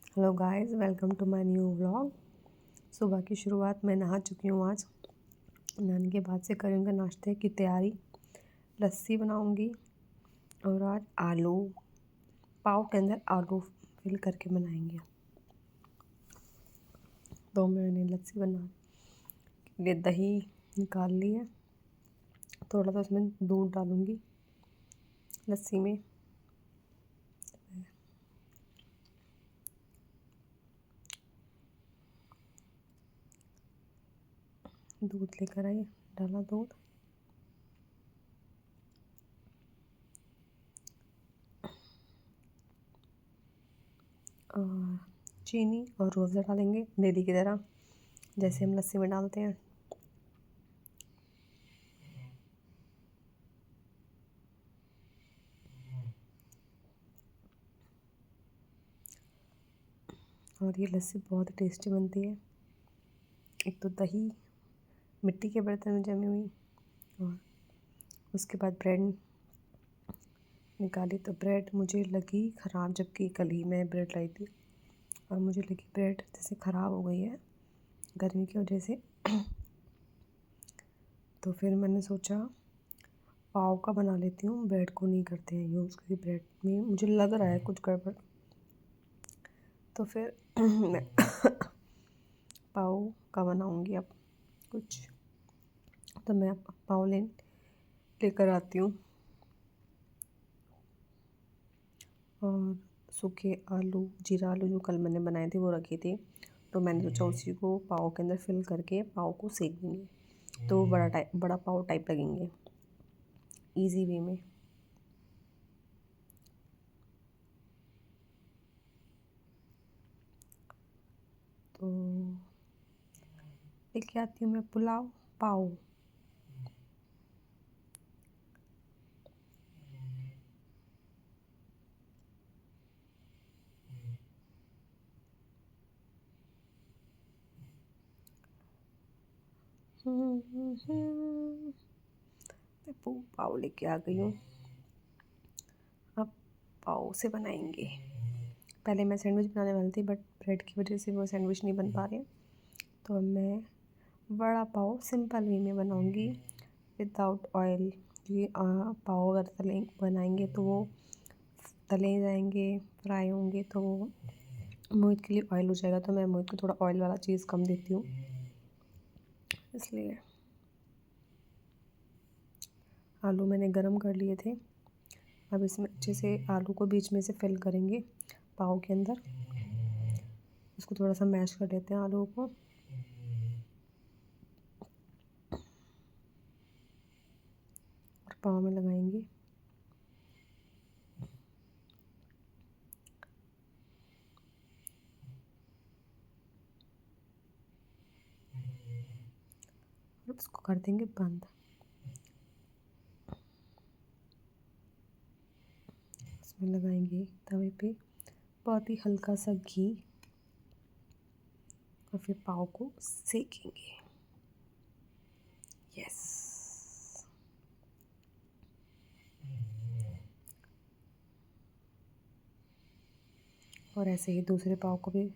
Hello guys, welcome to my new vlog. सुबह की शुरुआत मैं नहा चुकी हूँ। आज नहाने के बाद से करूँगी नाश्ते की तैयारी। लस्सी बनाऊँगी और आज आलू पाव के अंदर आलू फिल करके बनाएंगे। तो मैंने लस्सी बना के लिए दही निकाल ली है। थोड़ा सा उसमें दूध डालूँगी लस्सी में। दूध लेकर आई, डाला दूध और चीनी और रूअफ़ज़ा डालेंगे डेली की तरह, जैसे हम लस्सी में डालते हैं। और ये लस्सी बहुत टेस्टी बनती है। एक तो दही मिट्टी के बर्तन में जमी हुई, और उसके बाद ब्रेड निकाली तो ब्रेड मुझे लगी ख़राब, जबकि कल ही मैं ब्रेड लाई थी और मुझे लगी ब्रेड जैसे ख़राब हो गई है गर्मी की वजह से। तो फिर मैंने सोचा पाव का बना लेती हूँ, ब्रेड को नहीं करते हैं यूज़, क्योंकि ब्रेड में मुझे लग रहा है कुछ गड़बड़। तो फिर मैं पाव का बनाऊँगी अब कुछ। तो मैं पाव लेकर आती हूँ और सूखे आलू, जीरा आलू जो कल मैंने बनाए थे वो रखे थे। तो मैंने सोचा उसी को पाव के अंदर फिल करके पाव को सेक देंगे, तो वो बड़ा पाव टाइप लगेंगे इजी वे में। तो लेके आती हूँ मैं पुलाव पाव। मैं पाव लेके आ गई हूँ। अब पाव से बनाएंगे। पहले मैं सैंडविच बनाने वाली थी, बट ब्रेड की वजह से वो सैंडविच नहीं बन पा रहे। तो अब मैं बड़ा पाव सिंपल वे में बनाऊंगी विदाउट ऑयल। क्योंकि पाव अगर बनाएंगे तो वो तले जाएंगे, फ्राई होंगे, तो वो मोहित के लिए ऑयल हो जाएगा। तो मैं मोहित को थोड़ा ऑयल वाला चीज़ कम देती हूँ, इसलिए। आलू मैंने गरम कर लिए थे। अब इसमें अच्छे से आलू को बीच में से फिल करेंगे पाव के अंदर। उसको थोड़ा सा मैश कर लेते हैं आलू को। और पाव में लगाएंगे। और उसको कर देंगे बंद। इसमें लगाएंगे तवे पे बहुत ही हल्का सा घी और फिर पाव को सेकेंगे। यस। और ऐसे ही दूसरे पाव को भी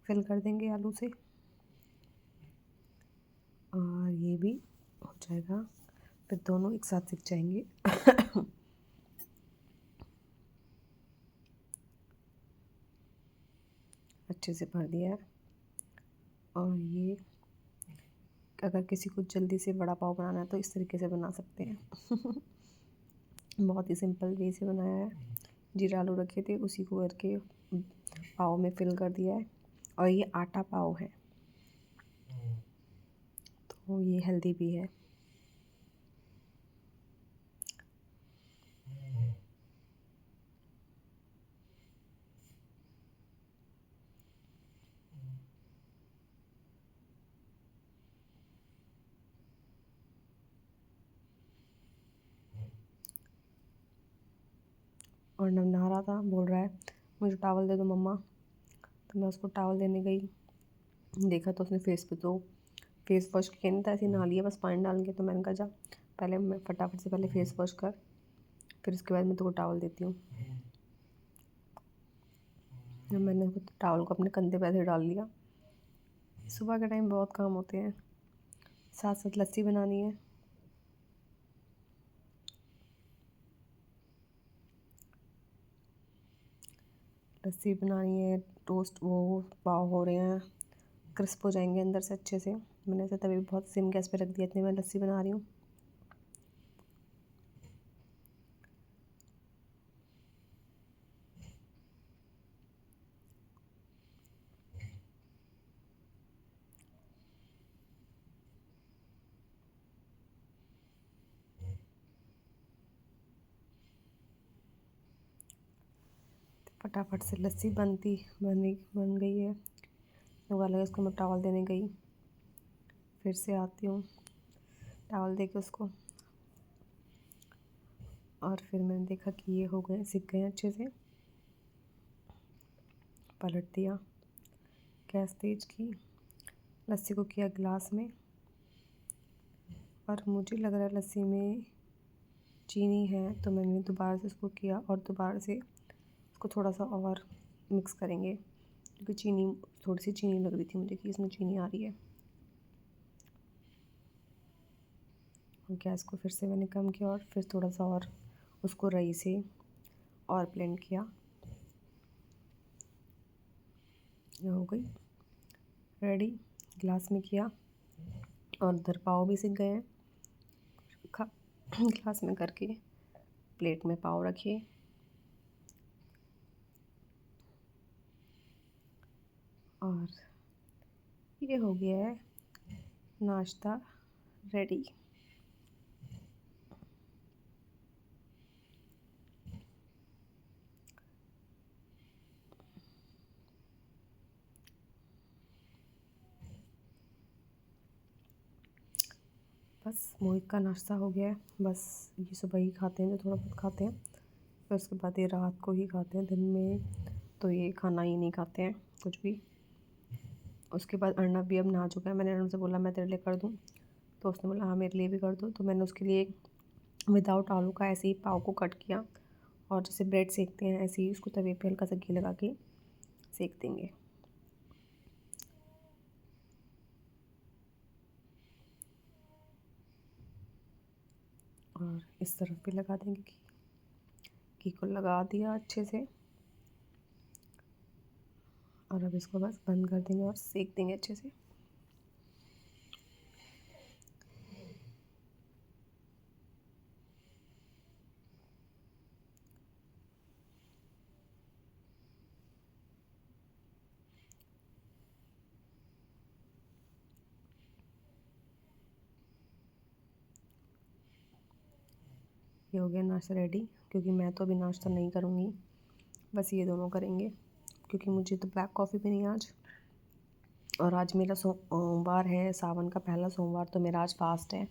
फिल कर देंगे आलू से, और ये भी हो जाएगा। फिर दोनों एक साथ सिक जाएंगे। अच्छे से भर दिया है। और ये अगर किसी को जल्दी से वड़ा पाव बनाना है तो इस तरीके से बना सकते हैं। बहुत ही सिंपल वे से बनाया है। जीरा आलू रखे थे, उसी को करके पाव में फिल कर दिया है। और ये आटा पाव है, तो ये हेल्दी भी है। और नव नहा रहा था, बोल रहा है मुझे टॉवल दे दो मम्मा। तो मैं उसको टॉवल देने गई, देखा तो उसने फेस पे तो फेस वॉश किया नहीं था, ऐसे ही नहा लिया बस पानी डाल के। तो मैंने कहा जा पहले मैं फटाफट से पहले फेस वॉश कर, फिर उसके बाद मैं तेको टॉवल देती हूँ। मैंने टावल को अपने कंधे पे ऐसे डाल लिया। सुबह के टाइम बहुत काम होते हैं, साथ साथ लस्सी बनानी है। लस्सी बनानी है, टोस्ट वो पाव हो रहे हैं, क्रिस्प हो जाएंगे अंदर से अच्छे से। मैंने ऐसे तभी बहुत सिम गैस पे रख दिया, इतनी मैं लस्सी बना रही हूँ। फटाफट से लस्सी बन गई है। उबाला इसको मैं टावल देने गई, फिर से आती हूँ, टावल दे के उसको, और फिर मैंने देखा कि ये हो गए, सिक गए अच्छे से। पलट दिया, गैस तेज की, लस्सी को किया गिलास में, और मुझे लग रहा है लस्सी में चीनी है, तो मैंने दोबारा से उसको किया और दोबारा से उसको थोड़ा सा और मिक्स करेंगे, क्योंकि थोड़ी सी चीनी लग रही थी मुझे कि इसमें चीनी आ रही है। गैस को फिर से मैंने कम किया और फिर थोड़ा सा और उसको रई से और ब्लेंड किया। ये हो गई रेडी, गिलास में किया, और उधर पाव भी सिक गए हैं। गिलास में करके प्लेट में पाव रखिए, और ये हो गया है नाश्ता रेडी। बस मोहित का नाश्ता हो गया है। बस ये सुबह ही खाते हैं, जो थोड़ा बहुत खाते हैं, फिर उसके बाद ये रात को ही खाते हैं। दिन में तो ये खाना ही नहीं खाते हैं कुछ भी। उसके बाद अर्नब भी अब नहा चुका है। मैंने अर्नब से बोला मैं तेरे लिए कर दूँ, तो उसने बोला हाँ मेरे लिए भी कर दो। तो मैंने उसके लिए विदाउट आलू का ऐसे ही पाव को कट किया, और जैसे ब्रेड सेकते हैं ऐसे ही उसको तवे पे हल्का सा घी लगा के सेक देंगे। और इस तरफ भी लगा देंगे घी को लगा दिया अच्छे से, और अब इसको बस बंद कर देंगे और सेक देंगे अच्छे से। ये हो गया नाश्ता रेडी, क्योंकि मैं तो अभी नाश्ता नहीं करूँगी, बस ये दोनों करेंगे, क्योंकि मुझे तो ब्लैक कॉफ़ी भी नहीं आज। और आज मेरा सोमवार है, सावन का पहला सोमवार, तो मेरा आज फास्ट है।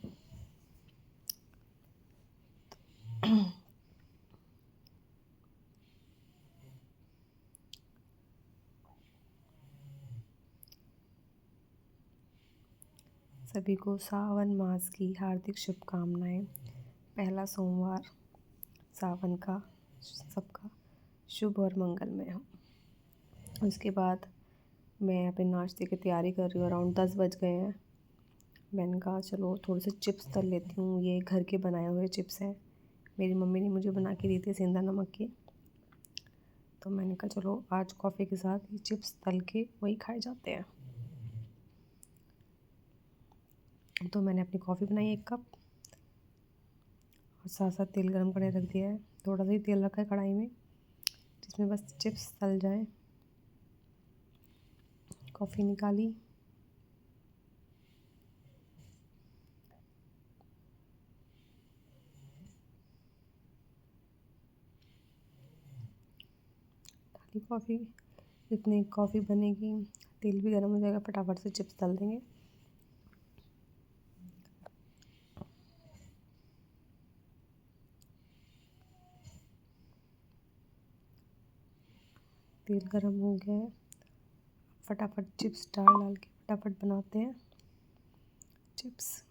सभी को सावन मास की हार्दिक शुभकामनाएं। पहला सोमवार सावन का सबका शुभ और मंगलमय हो। उसके बाद मैं अपने नाश्ते की तैयारी कर रही हूँ। अराउंड 10 बज गए हैं। मैंने कहा चलो थोड़े से चिप्स तल लेती हूँ। ये घर के बनाए हुए चिप्स हैं, मेरी मम्मी ने मुझे बना के दी थी सेंधा नमक के। तो मैंने कहा चलो आज कॉफ़ी के साथ ये चिप्स तल के वही खाए जाते हैं। तो मैंने अपनी कॉफ़ी बनाई 1 कप, और साथ साथ तेल गरम करने रख दिया है। थोड़ा सा ही तेल रखा है कढ़ाई में, जिसमें बस चिप्स तल जाए। कॉफ़ी निकाली, डाली कॉफ़ी। जितनी कॉफ़ी बनेगी तेल भी गर्म हो जाएगा, फटाफट से चिप्स तल देंगे। तेल गरम हो गया है, फटाफट चिप्स डाल डाल के फटाफट बनाते हैं चिप्स।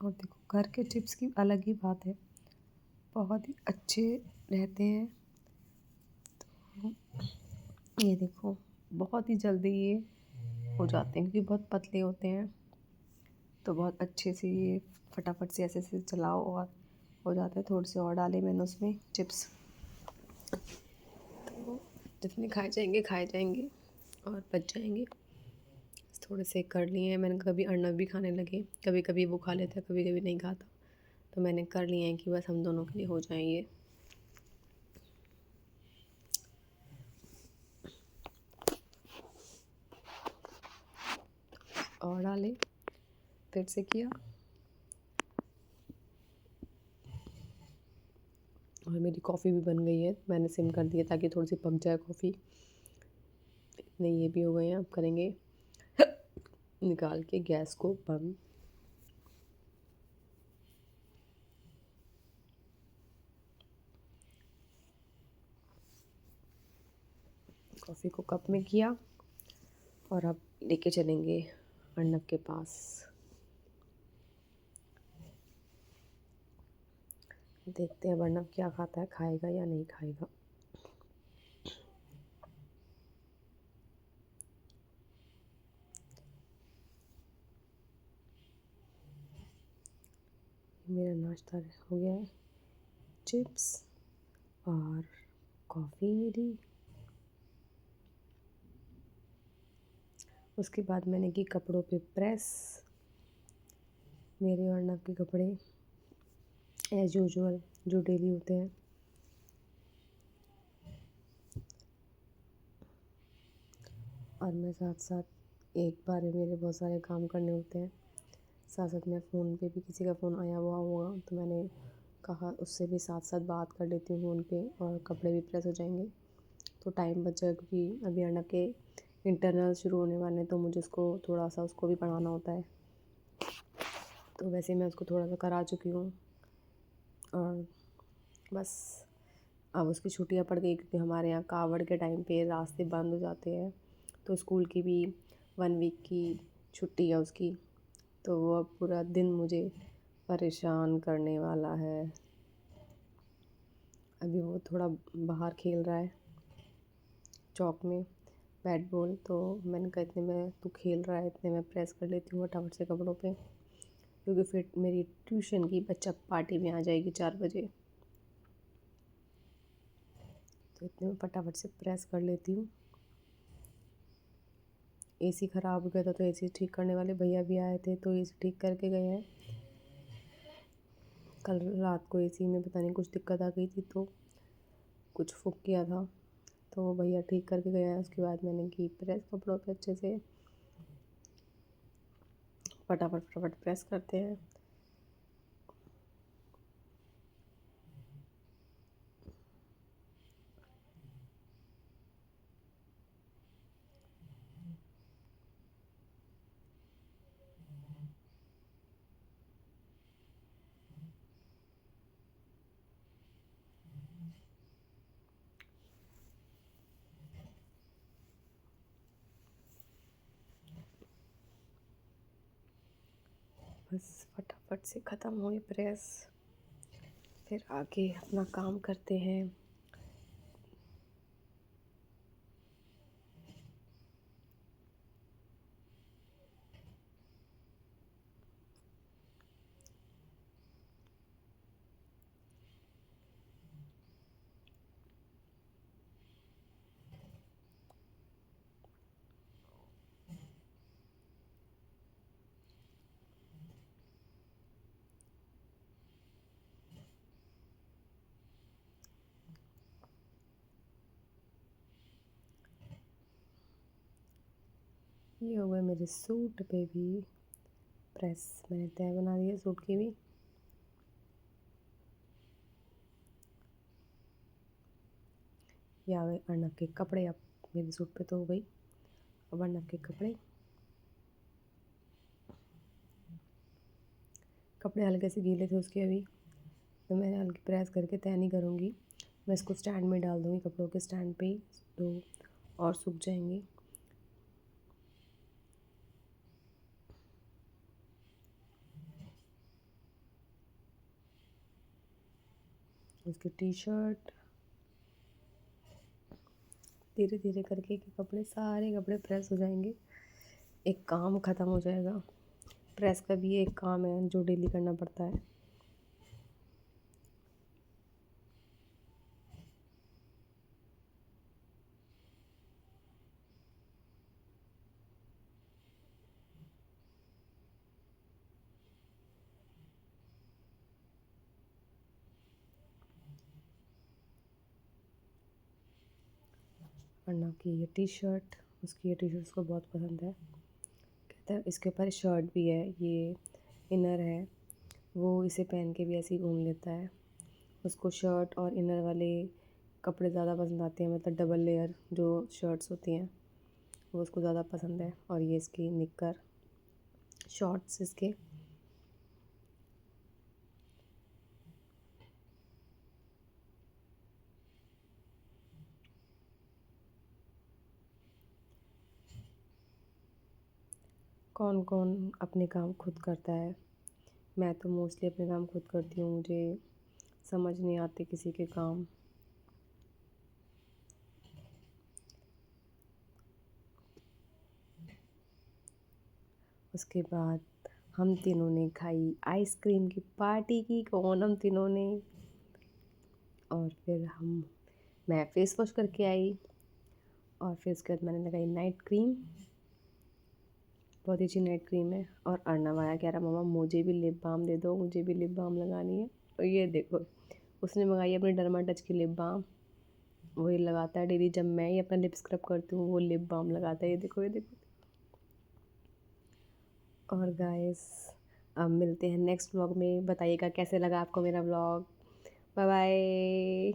और देखो घर के चिप्स की अलग ही बात है, बहुत ही अच्छे रहते हैं। तो ये देखो बहुत ही जल्दी ये हो जाते हैं क्योंकि बहुत पतले होते हैं, तो बहुत अच्छे से ये फटाफट से ऐसे ऐसे चलाओ और हो जाता है। थोड़े से और डाले मैंने उसमें चिप्स, तो जितने खाए जाएंगे और बच जाएंगे। थोड़े से कर लिए हैं मैंने, कभी अर्नब भी खाने लगे, कभी कभी वो खा लेता है, कभी कभी नहीं खाता, तो मैंने कर लिए हैं कि बस हम दोनों के लिए हो जाए ये। और डाले, फिर से किया, और मेरी कॉफ़ी भी बन गई है। मैंने सिम कर दिया ताकि थोड़ी सी पक जाए कॉफ़ी। इतने ये भी हो गए हैं, अब करेंगे निकाल के गैस को बंद। कॉफ़ी को कप में किया और अब लेके चलेंगे अर्नब के पास। देखते हैं अर्नब क्या खाता है, खाएगा या नहीं खाएगा। मेरा नाश्ता हो गया है, चिप्स और कॉफ़ी मेरी। उसके बाद मैंने की कपड़ों पे प्रेस, मेरे अर्नब के कपड़े एज़ यूजुअल जो डेली होते हैं। और मैं साथ साथ एक बार में मेरे बहुत सारे काम करने होते हैं, साथ साथ में फ़ोन पे भी किसी का फ़ोन आया हुआ होगा तो मैंने कहा उससे भी साथ साथ बात कर लेती हूँ फ़ोन पे, और कपड़े भी प्रेस हो जाएंगे तो टाइम बच जाएगा। क्योंकि अभी अर्नब के इंटरनल शुरू होने वाले हैं तो मुझे उसको थोड़ा सा उसको भी पढ़ाना होता है, तो वैसे मैं उसको थोड़ा सा करा चुकी हूँ। और बस अब उसकी छुट्टियाँ पड़ गई क्योंकि हमारे यहाँ कावड़ के टाइम पे रास्ते बंद हो जाते हैं, तो स्कूल की भी 1 वीक की छुट्टी है उसकी, तो वो अब पूरा दिन मुझे परेशान करने वाला है। अभी वो थोड़ा बाहर खेल रहा है चौक में बैट बॉल, तो मैंने कहा इतने में तू खेल रहा है, इतने में प्रेस कर लेती हूँ फटाफट से कपड़ों पे, क्योंकि फिर मेरी ट्यूशन की बच्चा पार्टी में आ जाएगी 4 बजे, तो इतने में फटाफट से प्रेस कर लेती हूँ। एसी ख़राब हो गया था तो एसी ठीक करने वाले भैया भी आए थे, तो एसी ठीक करके गए हैं। कल रात को एसी में पता नहीं कुछ दिक्कत आ गई थी तो कुछ फूक किया था, तो वो भैया ठीक करके गए हैं। उसके बाद मैंने की प्रेस कपड़ों पे अच्छे से, फटाफट फटाफट प्रेस करते हैं। बस फटाफट से ख़त्म हुई प्रेस, फिर आगे अपना काम करते हैं। ये हो गया मेरे सूट पे भी प्रेस, मैंने तय बना दिया सूट की भी। ये आ गए अर्नब के कपड़े, अब मेरे सूट पे तो हो गई, अब अर्नब के कपड़े। कपड़े हल्के से गीले थे उसके अभी, तो मैं हल्की प्रेस करके तय नहीं करूँगी, मैं इसको स्टैंड में डाल दूँगी, कपड़ों के स्टैंड पे ही, तो और सूख जाएंगे। उसकी टी शर्ट। धीरे धीरे करके कि कपड़े सारे कपड़े प्रेस हो जाएंगे, एक काम ख़त्म हो जाएगा। प्रेस का भी एक काम है जो डेली करना पड़ता है। अन्ना की ये टी शर्ट, उसकी ये टी शर्ट उसको बहुत पसंद है। कहता है इसके ऊपर शर्ट भी है, ये इनर है, वो इसे पहन के भी ऐसे ही घूम लेता है। उसको शर्ट और इनर वाले कपड़े ज़्यादा पसंद आते हैं, मतलब डबल लेयर जो शर्ट्स होती हैं वो उसको ज़्यादा पसंद है। और ये इसकी निक्कर शॉर्ट्स इसके। कौन कौन अपने काम खुद करता है? मैं तो मोस्टली अपने काम खुद करती हूँ, मुझे समझ नहीं आते किसी के काम। उसके बाद हम तीनों ने खाई आइसक्रीम की पार्टी की, कौन हम तीनों ने। और फिर मैं फ़ेस वॉश करके आई, और फिर उसके बाद मैंने लगाई नाइट क्रीम, बहुत ही अच्छी नाइट क्रीम है। और अर्नब आया, कह रहा मम्मा मुझे भी लिप बाम दे दो, मुझे भी लिप बाम लगानी है। और ये देखो, उसने मंगाई अपनी डर्मा टच की लिप बाम, वही लगाता है डेली। जब मैं ही अपना लिप स्क्रब करती हूँ वो लिप बाम लगाता है, ये देखो ये देखो। और गाइस, अब मिलते हैं नेक्स्ट व्लॉग में। बताइएगा कैसे लगा आपको मेरा व्लॉग। Bye bye.